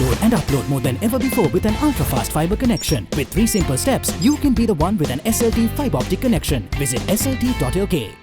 download and upload more than ever before with an ultra-fast fiber connection. With 3 simple steps, you can be the one with an SLT fiber optic connection. Visit slt.lk.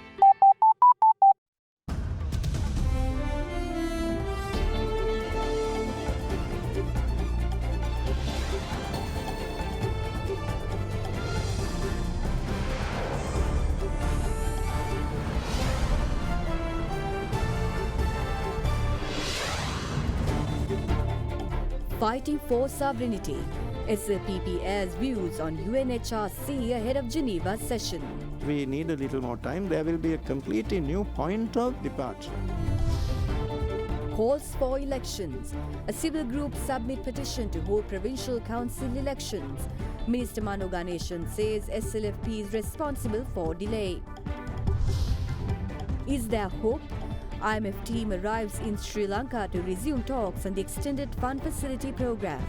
Fighting for sovereignty. SLPP airs views on UNHRC ahead of Geneva session. We need a little more time. There will be a completely new point of departure. Calls for elections. A civil group submit petition to hold provincial council elections. Minister Mano Ganeshan says SLFP is responsible for delay. Is there hope? IMF team arrives in Sri Lanka to resume talks on the extended fund facility program.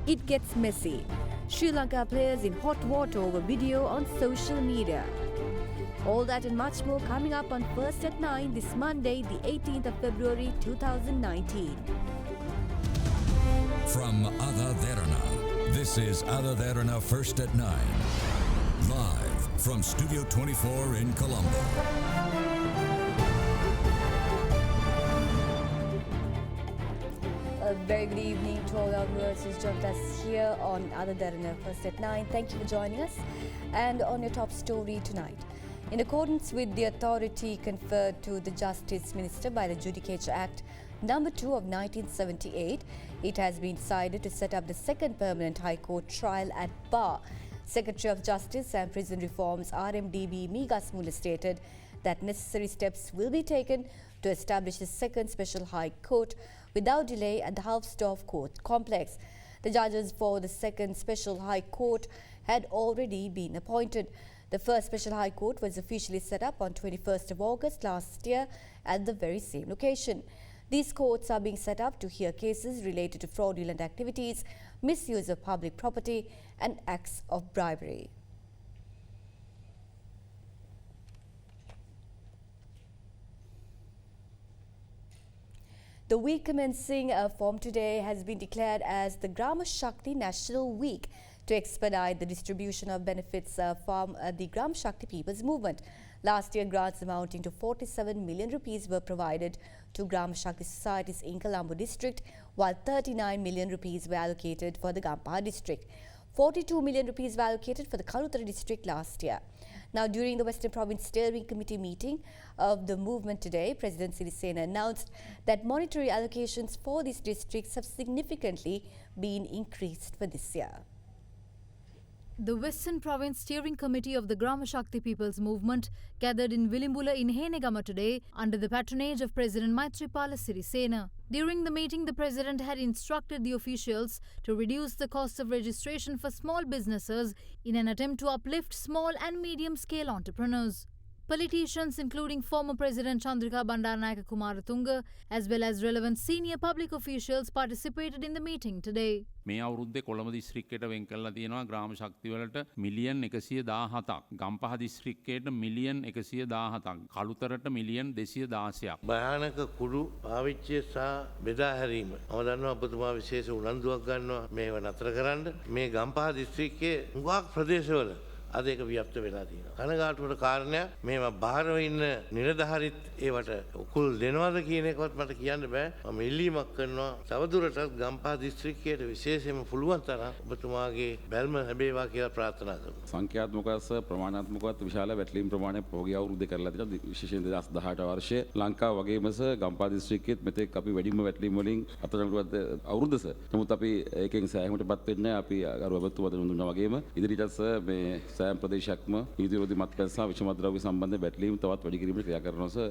It gets messy. Sri Lanka players in hot water over video on social media. All that and much more coming up on First at 9 this Monday, the 18th of February 2019. From Ada Derana, this is Ada Derana First at 9. Live from Studio 24 in Colombo. A very good evening to all our viewers who's joined us here on Ada Derana First at 9. Thank you for joining us. And on your top story tonight. In accordance with the authority conferred to the Justice Minister by the Judicature Act number 2 of 1978, it has been decided to set up the second permanent High Court trial at bar. Secretary of Justice and Prison Reforms RMDB Migas Mula stated that necessary steps will be taken to establish the second special High Court without delay at the Halfsdorf Court complex. The judges for the second special High Court had already been appointed. The first special High Court was officially set up on 21st of August last year at the very same location. These courts are being set up to hear cases related to fraudulent activities, misuse of public property and acts of bribery. The week commencing from today has been declared as the Grama Shakti National Week to expedite the distribution of benefits from the Gram Shakti People's Movement. Last year, grants amounting to 47 million rupees were provided to Gram Shakti societies in Colombo district, while 39 million rupees were allocated for the Gampaha district. 42 million rupees were allocated for the Kalutara district last year. Now, during the Western Province Steering Committee meeting of the movement today, President Sirisena announced that monetary allocations for these districts have significantly been increased for this year. The Western Province Steering Committee of the Grama Shakti People's Movement gathered in Vilimbula in Henegama today under the patronage of President Maithripala Sirisena. During the meeting, the President had instructed the officials to reduce the cost of registration for small businesses in an attempt to uplift small and medium-scale entrepreneurs. Politicians including former President Chandrika Bandaranaike Kumaratunga as well as relevant senior public officials participated in the meeting today. මේ අවුරුද්දේ කොළඹ දිස්ත්‍රික්කයට වෙන් කරලා තියෙනවා ග්‍රාම ශක්ති වලට million 117ක් Gampaha දිස්ත්‍රික්කයට million 117ක් කළුතරට million 216ක් භයානක කුඩු පාවිච්චිය සහ බෙදා හැරීම මම දන්නවා ඔබතුමා විශේෂ උනන්දුවක් ගන්නවා මේව නතර කරන්න මේ ගම්පහ දිස්ත්‍රික්කයේ හුඟක් ප්‍රදේශවල අද ඒක ව්‍යාප්ත වෙලා තියෙනවා. කනගාටුවට කාරණයක් මේව බාහිරව ඉන්න නිලධාරීත් ඒවට උකුල් දෙනවද කියන එකවත් මට කියන්න බෑ. මම ඉල්ලීමක් කරනවා තවදුරටත් ගම්පහ දිස්ත්‍රික්කයට විශේෂයෙන්ම පුළුවන් තරම් ඔබතුමාගේ බැල්ම ලැබේවා කියලා ප්‍රාර්ථනා කරනවා. සංඛ්‍යාත්මකව ප්‍රමාණාත්මකව විශාල වැටලීම් ප්‍රමාණයක් පොගේ අවුරුද්දේ කරලා තියෙනවා. විශේෂයෙන් 2018 වර්ෂයේ ලංකාව වගේම ගම්පහ දිස්ත්‍රික්කෙත් මෙතෙක් අපි වැඩිම වැටලීම් වලින් අතරතුරට අවුරුද්දස. නමුත් අපි ඒකෙන් සෑහීමටපත් වෙන්නේ අපි අර ඔබතුමාට දුන්නා වගේම ඉදිරියට මේ සෑම ප්‍රදේශයක්ම නීති විරෝධී මත්පැන් සහ විෂමද්‍රව්‍ය සම්බන්ධ වැටලීම් තවත් වැඩි කිරීමට ක්‍රියා කරනවා sir.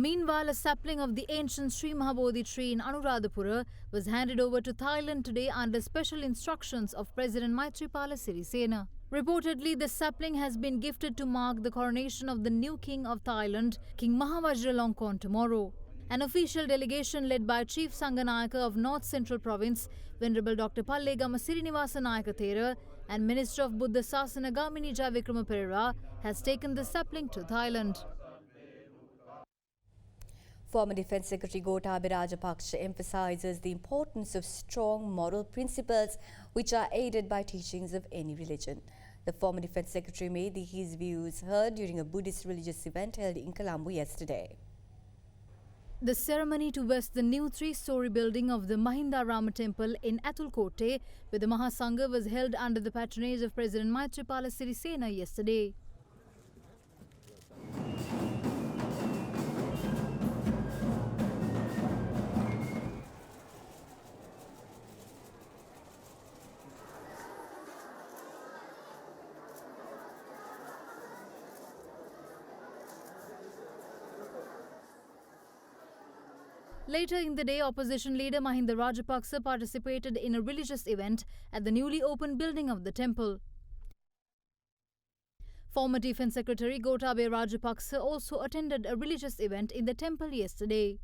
Meanwhile, a sapling of the ancient Sri Mahabodhi tree in Anuradhapura was handed over to Thailand today under special instructions of President Maithripala Sirisena. Reportedly, the sapling has been gifted to mark the coronation of the new king of Thailand, King Mahavajiralongkorn, tomorrow. An official delegation led by Chief Sanganayaka of North Central Province, Venerable Dr. Pallegama Sirinivasa Nayaka Thera, and Minister of Buddha Sasana Gamini Jayavikrama Perera has taken the sapling to Thailand. Former Defence Secretary Gotabaya Rajapaksa emphasises the importance of strong moral principles which are aided by teachings of any religion. The former Defence Secretary made his views heard during a Buddhist religious event held in Colombo yesterday. The ceremony to vest the new 3-story building of the Mahinda Rama Temple in Athulkote with the Mahasangha was held under the patronage of President Maitripala Sirisena yesterday. Later in the day, opposition leader Mahinda Rajapaksa participated in a religious event at the newly opened building of the temple. Former Defence Secretary Gotabaya Rajapaksa also attended a religious event in the temple yesterday.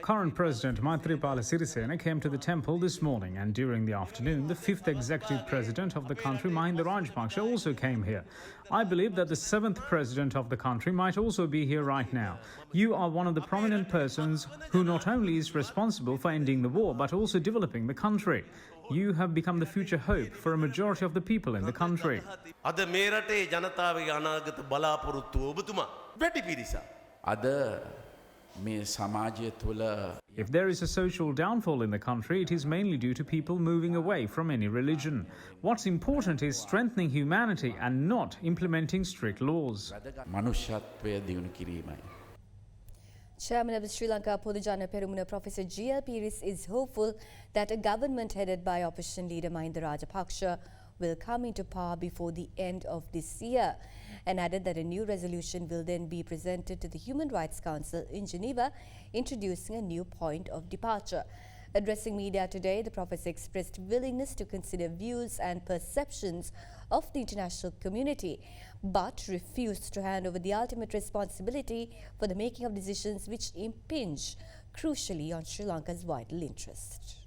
Current President Maitripala Sirisena came to the temple this morning, and during the afternoon, the 5th Executive President of the country, Mahinda Rajapaksa, also came here. I believe that the 7th President of the country might also be here right now. You are one of the prominent persons who not only is responsible for ending the war, but also developing the country. You have become the future hope for a majority of the people in the country. If there is a social downfall in the country, it is mainly due to people moving away from any religion. What's important is strengthening humanity and not implementing strict laws. Chairman of the Sri Lanka Podujana Perumuna Professor Gayle is hopeful that a government headed by opposition leader Mahinda Rajapaksa will come into power before the end of this year, and added that a new resolution will then be presented to the Human Rights Council in Geneva, introducing a new point of departure. Addressing media today, the professor expressed willingness to consider views and perceptions of the international community, but refused to hand over the ultimate responsibility for the making of decisions which impinge crucially on Sri Lanka's vital interests.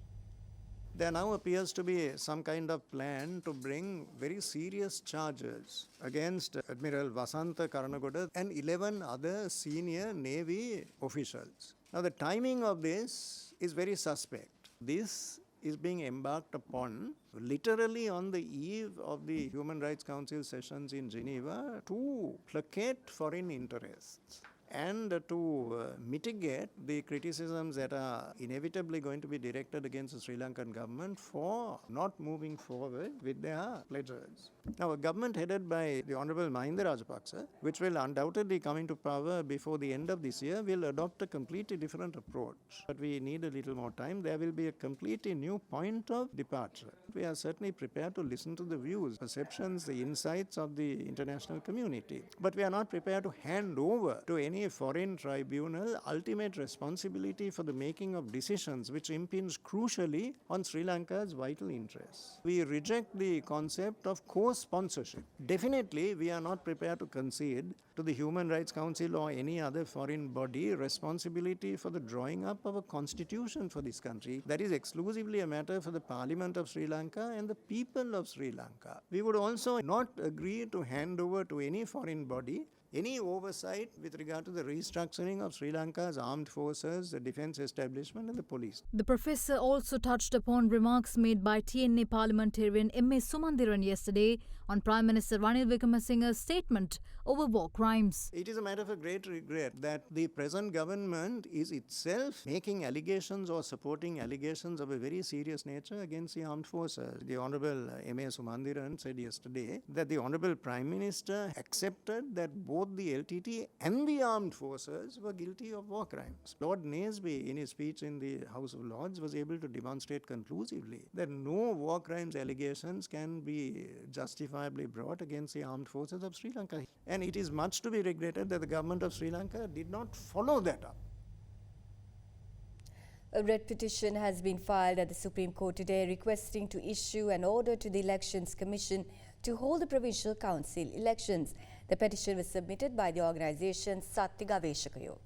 There now appears to be some kind of plan to bring very serious charges against Admiral Vasantha Karanagoda and 11 other senior Navy officials. Now the timing of this is very suspect. This is being embarked upon literally on the eve of the Human Rights Council sessions in Geneva to placate foreign interests and to mitigate the criticisms that are inevitably going to be directed against the Sri Lankan government for not moving forward with their pledges. Now, a government headed by the Honourable Mahinda Rajapaksa, which will undoubtedly come into power before the end of this year, will adopt a completely different approach. But we need a little more time. There will be a completely new point of departure. We are certainly prepared to listen to the views, perceptions, the insights of the international community. But we are not prepared to hand over to any foreign tribunal ultimate responsibility for the making of decisions which impinge crucially on Sri Lanka's vital interests. We reject the concept of co-sponsorship. Definitely, we are not prepared to concede to the Human Rights Council or any other foreign body responsibility for the drawing up of a constitution for this country. That is exclusively a matter for the Parliament of Sri Lanka and the people of Sri Lanka. We would also not agree to hand over to any foreign body any oversight with regard to the restructuring of Sri Lanka's armed forces, the defence establishment and the police. The professor also touched upon remarks made by TNA parliamentarian M.A. Sumandiran yesterday on Prime Minister Ranil Wickremesinghe's statement over war crimes. It is a matter of great regret that the present government is itself making allegations or supporting allegations of a very serious nature against the armed forces. The Honourable M.A. Sumandiran said yesterday that the Honourable Prime Minister accepted that both the LTT and the armed forces were guilty of war crimes. Lord Naseby, in his speech in the House of Lords, was able to demonstrate conclusively that no war crimes allegations can be justifiably brought against the armed forces of Sri Lanka. And it is much to be regretted that the government of Sri Lanka did not follow that up. A red petition has been filed at the Supreme Court today requesting to issue an order to the Elections Commission to hold the Provincial Council elections. The petition was submitted by the organisation Satya Gaveshakayo.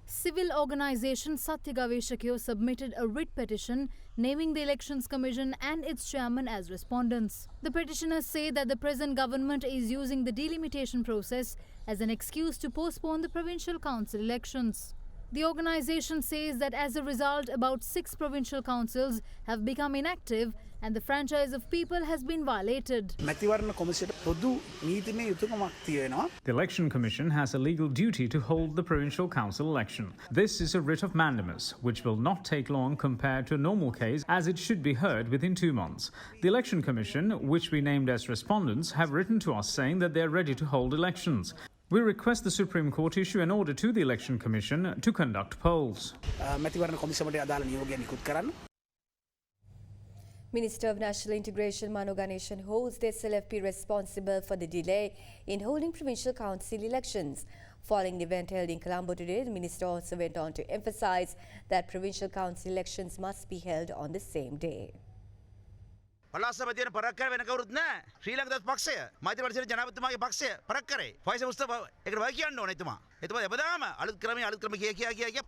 Civil organisation Satya Gaveshakyo submitted a writ petition naming the Elections Commission and its chairman as respondents. The petitioners say that the present government is using the delimitation process as an excuse to postpone the provincial council elections. The organisation says that as a result, about 6 provincial councils have become inactive and the franchise of people has been violated. The Election Commission has a legal duty to hold the provincial council election. This is a writ of mandamus, which will not take long compared to a normal case, as it should be heard within 2 months. The Election Commission, which we named as respondents, have written to us saying that they are ready to hold elections. We request the Supreme Court issue an order to the Election Commission to conduct polls. Minister of National Integration Mano Ganeshan holds the SLFP responsible for the delay in holding provincial council elections. Following the event held in Colombo today, the minister also went on to emphasize that provincial council elections must be held on the same day. පලාසපතියන පරක් කර වෙන කවුරුත් නැහැ. ශ්‍රී ලංකාවේ පක්ෂය මෛත්‍රීපාල ජනාධිපතිතුමාගේ පක්ෂය පරක් කරේ. Pfizer මුස්තෆා ඒකට වයි කියන්න ඕනේ එතුමා. එතුමා එපදාම අලුත් ක්‍රම කිය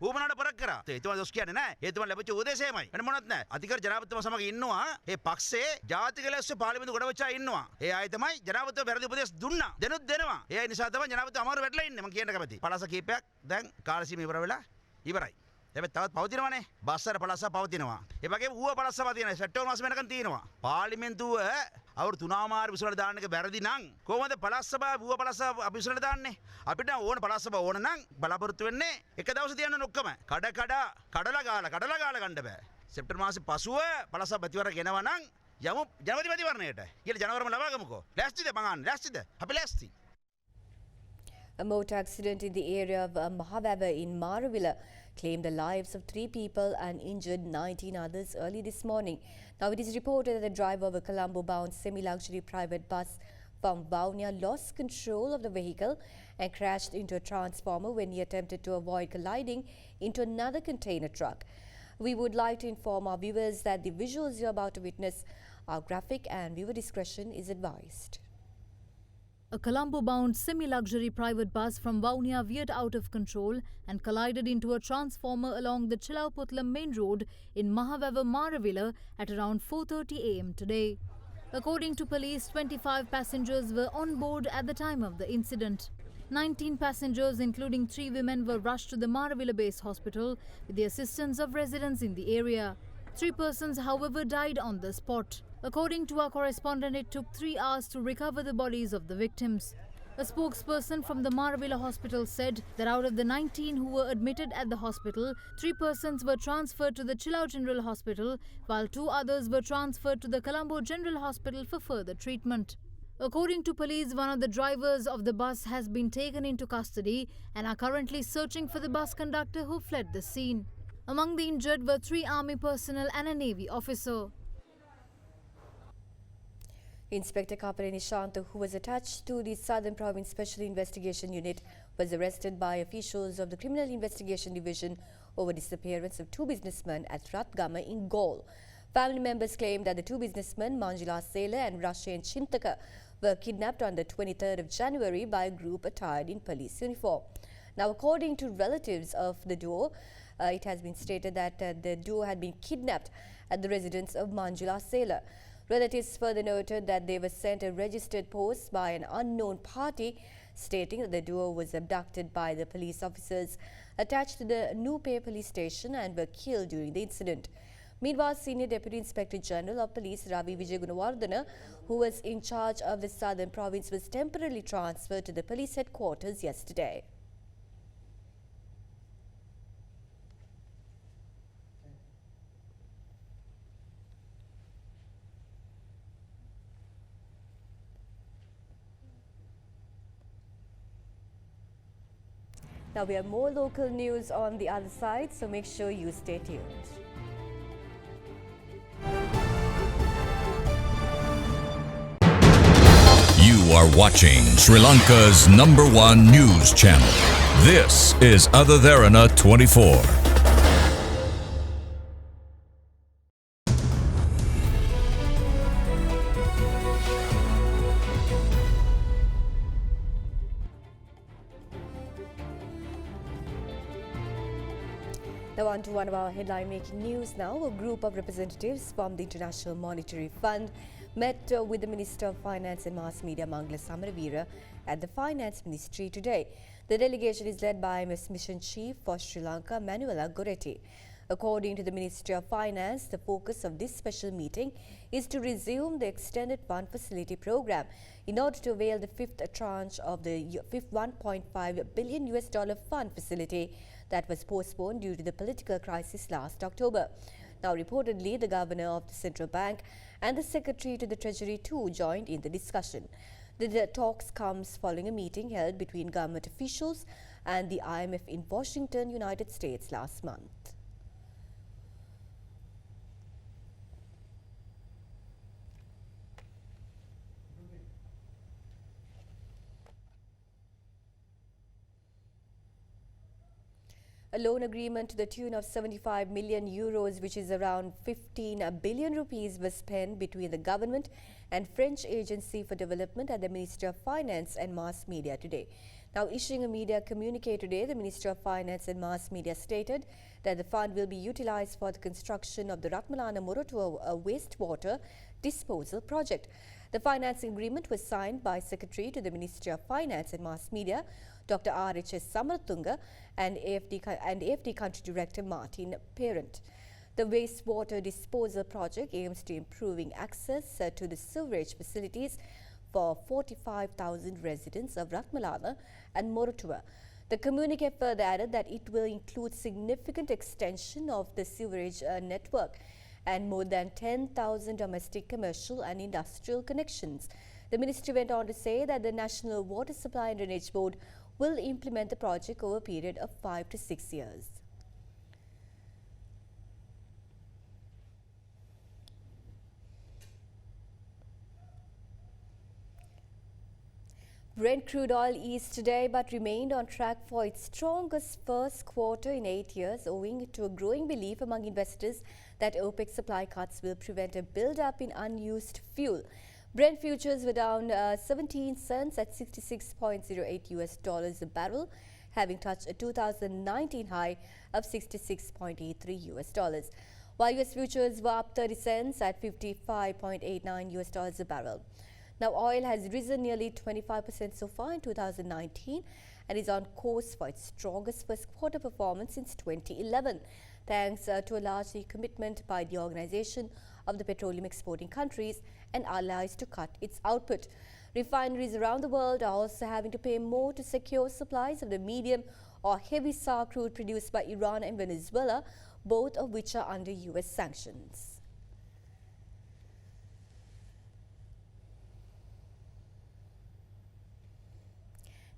ඌමනාට පරක් කරා. එතුමා දොස් කියන්නේ නැහැ. එතුමා ලැබිච්ච උදේසයමයි. වෙන මොනවත් නැහැ. අධිකාර ජනාධිපතිතුමා සමග ඉන්නවා. ඒ පක්ෂයේ ජාතික ලැස්ස පාර්ලිමේන්තු ගොඩවච්චා ඉන්නවා. ඒ අය තමයි ජනාධිපතිතුමා වැරදි උපදෙස් දුන්නා. දෙනුත් දෙනවා. ඒ අය නිසා තමයි ජනාධිපතිතුමා අමාරු වැටලා ඉන්නේ. මම කියන්න කැමතියි. පලාස කීපයක් දැන් කාලසීම ඉවර වෙලා ඉවරයි. හැබැයි තවත් පවතිනවනේ. බස්සර පලාස පවතිනවා. ඒ වගේම ඌව පලාස පවතිනවා. සැප්තැම්බර් මාසෙ වෙනකන් තියෙනවා. පාර්ලිමේන්තුව අවුරුදු 3මාර විසුරට දාන්න එක වැරදි නම් කොහොමද පලාස සභාව ඌව පලාස විසුරට දාන්නේ? අපිට ඕන පලාස සභාව ඕන නම් බලාපොරොත්තු වෙන්නේ එක දවස් තියන්න ඔක්කොම. කඩලා ගාලා ගන්න බෑ. සැප්තැම්බර් මාසෙ පසුව පලාස ප්‍රතිවර ගෙනවා නම් යමු ජනපති ප්‍රතිවරණයට. ඊළ ජනවරම ලබා ගමුකෝ. ලෑස්තිද මං ලෑස්තිද? අපි ලෑස්ති. A motor accident in the area of Mahawava in Maravilla claimed the lives of 3 people and injured 19 others early this morning. Now it is reported that the driver of a Colombo-bound semi-luxury private bus from Vaunia lost control of the vehicle and crashed into a transformer when he attempted to avoid colliding into another container truck. We would like to inform our viewers that the visuals you're about to witness are graphic and viewer discretion is advised. A Colombo-bound semi-luxury private bus from Vaunia veered out of control and collided into a transformer along the Chilauputlam main road in Mahawava, Maravilla at around 4:30 am today. According to police, 25 passengers were on board at the time of the incident. 19 passengers, including 3 women, were rushed to the Maravilla-based hospital with the assistance of residents in the area. 3 persons, however, died on the spot. According to our correspondent, it took 3 hours to recover the bodies of the victims. A spokesperson from the Maravilla hospital said that out of the 19 who were admitted at the hospital, 3 persons were transferred to the Chilau General Hospital, while 2 others were transferred to the Colombo General Hospital for further treatment. According to police, one of the drivers of the bus has been taken into custody and are currently searching for the bus conductor who fled the scene. Among the injured were 3 army personnel and a navy officer. Inspector Kapaleni Shanta, who was attached to the Southern Province Special Investigation Unit, was arrested by officials of the Criminal Investigation Division over disappearance of 2 businessmen at Ratgama in Gayle. Family members claimed that the 2 businessmen, Manjula Sailor and Rashen Chintaka, were kidnapped on the 23rd of January by a group attired in police uniform. Now, according to relatives of the duo, it has been stated that the duo had been kidnapped at the residence of Manjula Sailor. Relatives further noted that they were sent a registered post by an unknown party stating that the duo was abducted by the police officers attached to the Rupee police station and were killed during the incident. Meanwhile, Senior Deputy Inspector General of Police Ravi Vijayagunawardana, who was in charge of the Southern Province, was temporarily transferred to the police headquarters yesterday. Now we have more local news on the other side, so make sure you stay tuned. You are watching Sri Lanka's #1 news channel. This is Other Derana 24. Now on to one of our headline making news now. A group of representatives from the International Monetary Fund met with the Minister of Finance and Mass Media Mangala Samaravira at the Finance Ministry today. The delegation is led by IMF's Mission Chief for Sri Lanka, Manuela Goretti. According to the Ministry of Finance, the focus of this special meeting is to resume the Extended Fund Facility Program in order to avail the fifth tranche of the $1.5 billion fund facility that was postponed due to the political crisis last October. Now, reportedly, the Governor of the Central Bank and the Secretary to the Treasury too joined in the discussion. The talks comes following a meeting held between government officials and the IMF in Washington, United States last month. A loan agreement to the tune of 75 million euros, which is around 15 billion rupees, was penned between the government and French Agency for Development and the Ministry of Finance and Mass Media today. Now, issuing a media communique today, the Ministry of Finance and Mass Media stated that the fund will be utilized for the construction of the Ratmalana Moratuwa wastewater disposal project. The financing agreement was signed by Secretary to the Ministry of Finance and Mass Media, Dr. R.H.S. Samaratunga, and AFD Country Director Martin Parent. The wastewater disposal project aims to improving access to the sewerage facilities for 45,000 residents of Ratmalana and Moratuwa. The communique further added that it will include significant extension of the sewerage network and more than 10,000 domestic, commercial and industrial connections. The ministry went on to say that the National Water Supply and Drainage Board will implement the project over a period of 5 to 6 years. Brent crude oil eased today but remained on track for its strongest first quarter in 8 years, owing to a growing belief among investors that OPEC supply cuts will prevent a build-up in unused fuel. Brent futures were down 17 cents at $66.08 a barrel, having touched a 2019 high of $66.83. While US futures were up 30 cents at $55.89 a barrel. Now, oil has risen nearly 25% so far in 2019 and is on course for its strongest first quarter performance since 2011, thanks to a largely commitment by the Organization of the Petroleum Exporting Countries and allies to cut its output. Refineries around the world are also having to pay more to secure supplies of the medium or heavy sour crude produced by Iran and Venezuela, both of which are under US sanctions.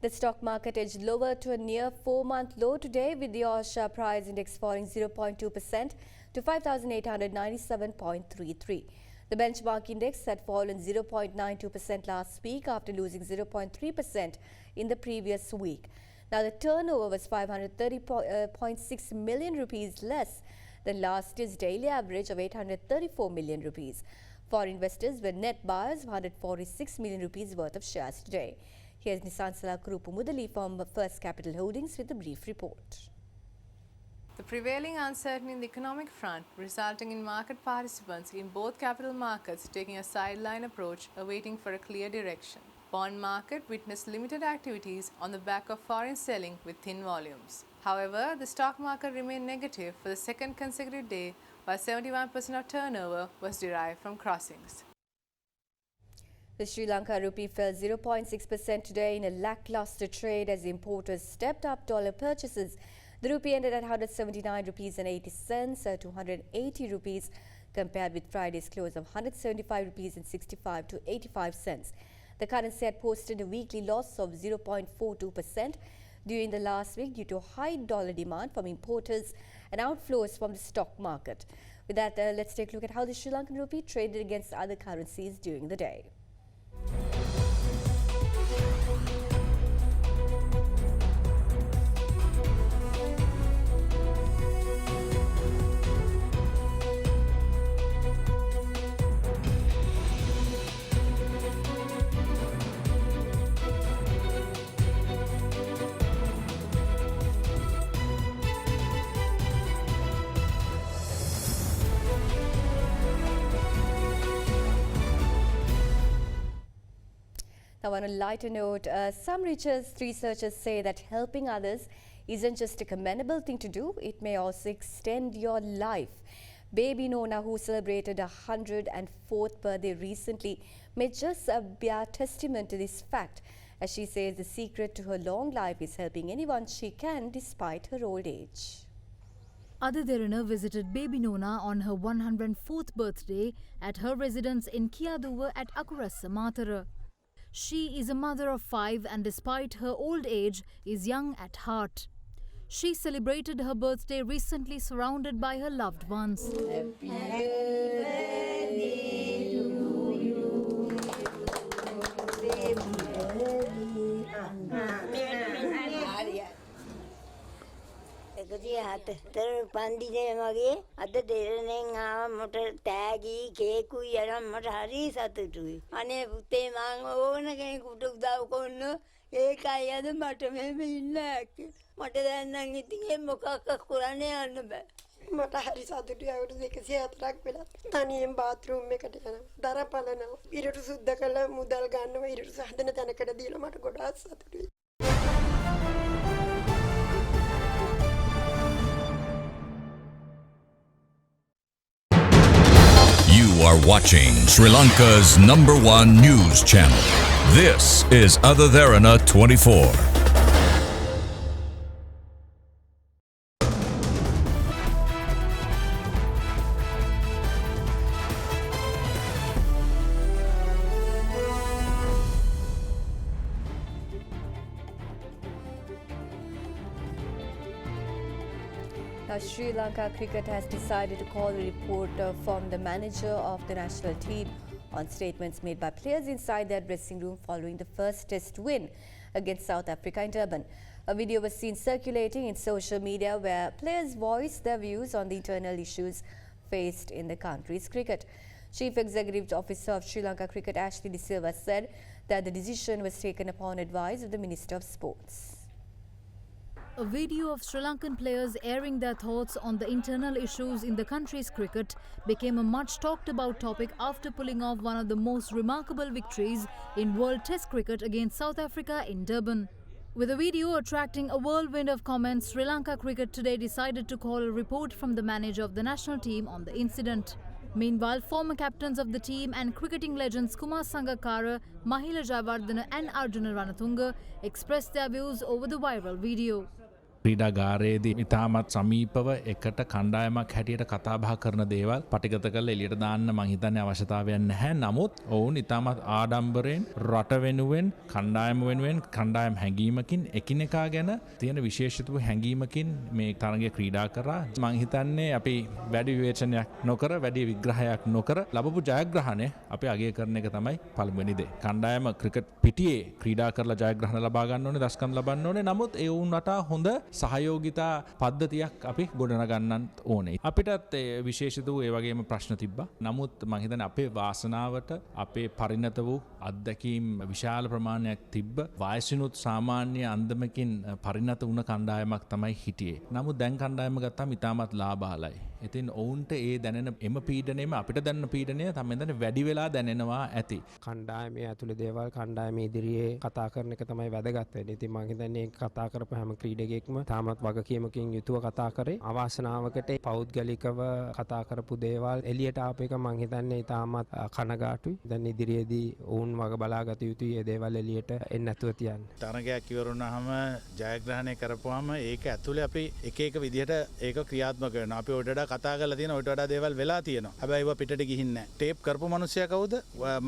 The stock market edged lower to a near 4-month low today, with the Osha price index falling 0.2% to 5,897.33. The benchmark index had fallen 0.92% last week after losing 0.3% in the previous week. Now, the turnover was 530.6 million rupees less than last year's daily average of 834 million rupees. Foreign investors were net buyers of 146 million rupees worth of shares today. Here's Nisansala Kurupumudali from First Capital Holdings with a brief report. The prevailing uncertainty in the economic front resulting in market participants in both capital markets taking a sideline approach, awaiting for a clear direction. Bond market witnessed limited activities on the back of foreign selling with thin volumes. However, the stock market remained negative for the second consecutive day, while 71% of turnover was derived from crossings. The Sri Lanka rupee fell 0.6% today in a lackluster trade as importers stepped up dollar purchases. The rupee ended at 179 rupees and 80 cents to 180 rupees, compared with Friday's close of 175 rupees and 65 to 85 cents. The currency had posted a weekly loss of 0.42% during the last week due to high dollar demand from importers and outflows from the stock market. With that, let's take a look at how the Sri Lankan rupee traded against other currencies during the day. On a lighter note, some researchers say that helping others isn't just a commendable thing to do, it may also extend your life. Baby Nona, who celebrated her 104th birthday recently, may just bear testament to this fact, as she says the secret to her long life is helping anyone she can despite her old age. Ada Derana visited baby Nona on her 104th birthday at her residence in Kiyaduwa at Akurassa, Matara. She is a mother of 5 and despite her old age is young at heart. She celebrated her birthday recently surrounded by her loved ones. Happy birthday to you. එකතිය හතර පන්දිනේ මගේ අද දෙරණෙන් ආව මට තෑගි කේකුයි යනම් මට හරි සතුටුයි. අනේ පුතේ මං ඕන කෙනෙකුට උදව් කරන ඒකයි අද මට මෙහෙම ඉන්න හැකි. මට දැන් නම් ඉතින් මොකක්ද කරන්න යන්න බෑ. මට හරි සතුටුයි අවුරුදු 104ක් වෙලා තනියෙන් බාත්රූම් එකට යනවා. දර පලනවා. ඉරටු සුද්ධ කළා මුදල් ගන්නවා. ඉරටු සහදන තැනකට දීලා මට ගොඩාක් සතුටුයි. You are watching Sri Lanka's #1 news channel. This is Ada Derana 24. Now, Sri Lanka cricket has decided to call a report from the manager of the national team on statements made by players inside their dressing room following the first test win against South Africa in Durban. A video was seen circulating in social media where players voiced their views on the internal issues faced in the country's cricket. Chief Executive Officer of Sri Lanka Cricket Ashley De Silva said that the decision was taken upon advice of the Minister of Sports. A video of Sri Lankan players airing their thoughts on the internal issues in the country's cricket became a much talked about topic after pulling off one of the most remarkable victories in World Test cricket against South Africa in Durban. With the video attracting a whirlwind of comments, Sri Lanka Cricket today decided to call a report from the manager of the national team on the incident. Meanwhile, former captains of the team and cricketing legends Kumar Sangakkara, Mahela Jayawardene and Arjuna Ranatunga expressed their views over the viral video. ක්‍රීඩාගාරයේදී ඉතාමත් සමීපව එකට කණ්ඩායමක් හැටියට කතා බහ කරන දේවල් පටිගත කරලා එළියට දාන්න මං හිතන්නේ අවශ්‍යතාවයක් නැහැ. නමුත් ඔවුන් ඉතාමත් ආඩම්බරයෙන් රට වෙනුවෙන් කණ්ඩායම වෙනුවෙන් කණ්ඩායම් හැඟීමකින් එකිනෙකා ගැන තියෙන විශේෂිත හැඟීමකින් මේ තරගය ක්‍රීඩා කරා. මං හිතන්නේ අපි වැඩි විවේචනයක් නොකර වැඩි විග්‍රහයක් නොකර ලැබපු ජයග්‍රහණය අපි අගය කරන එක තමයි පළමුවෙනි දේ. කණ්ඩායම ක්‍රිකට් පිටියේ ක්‍රීඩා කරලා ජයග්‍රහණ ලබා ගන්න ඕනේ, දස්කම් ලබන්න ඕනේ. නමුත් ඒ වුන් වටා හොඳ සහයෝගිතා පද්ධතියක් අපි ගොඩනගන්නත් ඕනේ. අපිටත් විශේෂිත වූ ඒ වගේම ප්‍රශ්න තිබ්බා. නමුත් මම හිතන්නේ අපේ වාසනාවට අපේ පරිණත වූ අත්දැකීම් විශාල ප්‍රමාණයක් තිබ්බ. වයසිනුත් සාමාන්‍ය අන්දමකින් පරිණත වුණ කණ්ඩායමක් තමයි හිටියේ. නමුත් දැන් කණ්ඩායම ගත්තාම ඉතාමත් ලාභාලයි. ඉතින් ඔවුන්ට ඒ දැනෙන එම පීඩනයම අපිට දැනෙන පීඩනය තමයි දැන් වැඩි වෙලා දැනෙනවා ඇති. කණ්ඩායමේ ඇතුළේ දේවල් කණ්ඩායමේ ඉදිරියේ කතා කරන එක තමයි වැදගත් වෙන්නේ. ඉතින් මම හිතන්නේ කතා කරපු හැම ක්‍රීඩකයෙක්ම තාමත් වගකීමකින් යුතුව කතා කරේ. අවාසනාවකට පෞද්ගලිකව කතා කරපු දේවල් එළියට ආපු එක මම හිතන්නේ තාමත් කනගාටුයි. දැන් ඉදිරියේදී ඔවුන් වග බලාගත යුතුයි මේ දේවල් එළියට එන්නේ නැතුව තියන්න. තරගයක් ඉවරුනහම ජයග්‍රහණය කරපුවාම ඒක ඇතුලේ අපි එක එක විදිහට ඒක ක්‍රියාත්මක වෙනවා. අපි ඔය කතා කරලා තියෙන ඔයිට වඩා දේවල් වෙලා තියෙනවා. හැබැයි ඒවා පිටට ගිහින් නැහැ. ටේප් කරපු මිනිස්සයා කවුද?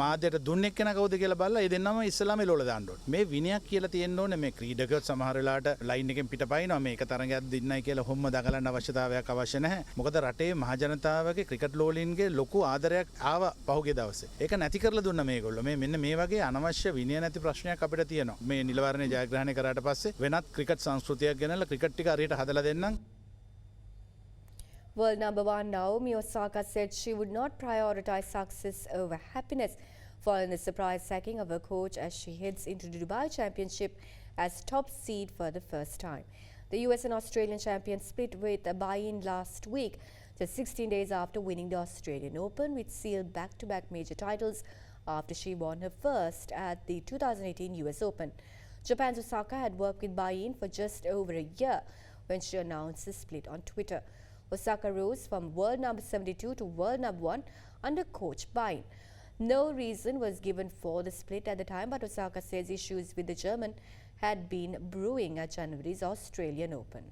මාධ්‍යයට දුන්නේ කෙනා කවුද කියලා බලලා ඒ දෙන්නම ඉස්සලාම එළවල දාන්න ඕනේ. මේ විනයක් කියලා තියෙන්න ඕනේ. මේ ක්‍රීඩකයෝ සමහර වෙලාවට ලයින් එකෙන් පිටපයින්නවා. මේක තරගයක් දින්නයි කියලා හොම්ම දගලන්න අවශ්‍යතාවයක් අවශ්‍ය නැහැ. මොකද රටේ මහ ජනතාවගේ ක්‍රිකට් ලෝලින්ගේ ලොකු ආදරයක් ආවා පහුගිය දවසේ. ඒක නැති කරලා දුන්න මේගොල්ලෝ. මේ මෙන්න මේ වගේ අනවශ්‍ය විනය නැති ප්‍රශ්නයක් අපිට තියෙනවා. මේ නිලවරණේ ජයග්‍රහණය කරාට පස්සේ වෙනත් ක්‍රිකට් සංස්කෘතියක් ගෙනල්ලා ක්‍රිකට් ටික හරියට හදලා දෙන්නම්. World #1 Naomi Osaka said she would not prioritize success over happiness following the surprise sacking of her coach as she heads into the Dubai Championship as top seed for the first time. The US and Australian champions split with a buy-in last week, just 16 days after winning the Australian Open, which sealed back-to-back major titles after she won her first at the 2018 US Open. Japan's Osaka had worked with buy-in for just over a year when she announced the split on Twitter. Osaka rose from world number 72 to world number 1 under coach buy-in. No reason was given for the split at the time, but Osaka says issues with the German had been brewing at January's Australian Open.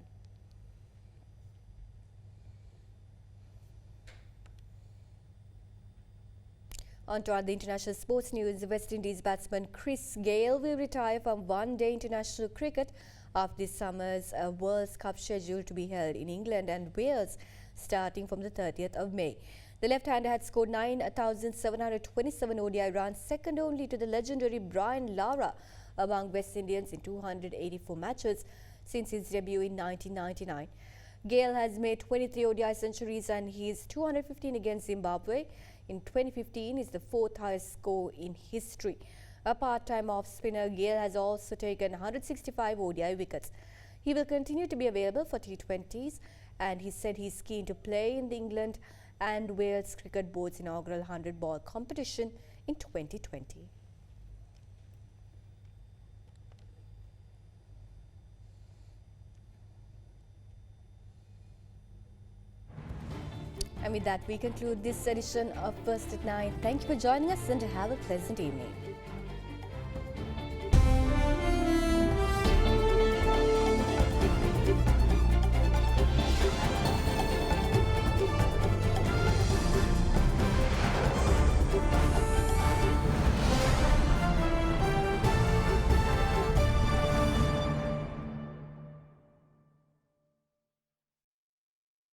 On to other international sports news. West Indies batsman Gayle will retire from one-day international cricket after this summer's World Cup scheduled to be held in England and Wales starting from the 30th of May. The left-hander had scored 9,727 ODI runs, second only to the legendary Brian Lara among West Indians in 284 matches since his debut in 1999. Gayle has made 23 ODI centuries and his 215 against Zimbabwe in 2015 is the fourth highest score in history. A part-time off-spinner, Gayle has also taken 165 ODI wickets. He will continue to be available for T20s, and he said he's keen to play in the England and Wales Cricket Board's inaugural 100-ball competition in 2020. And with that, we conclude this edition of First at 9. Thank you for joining us and have a pleasant evening.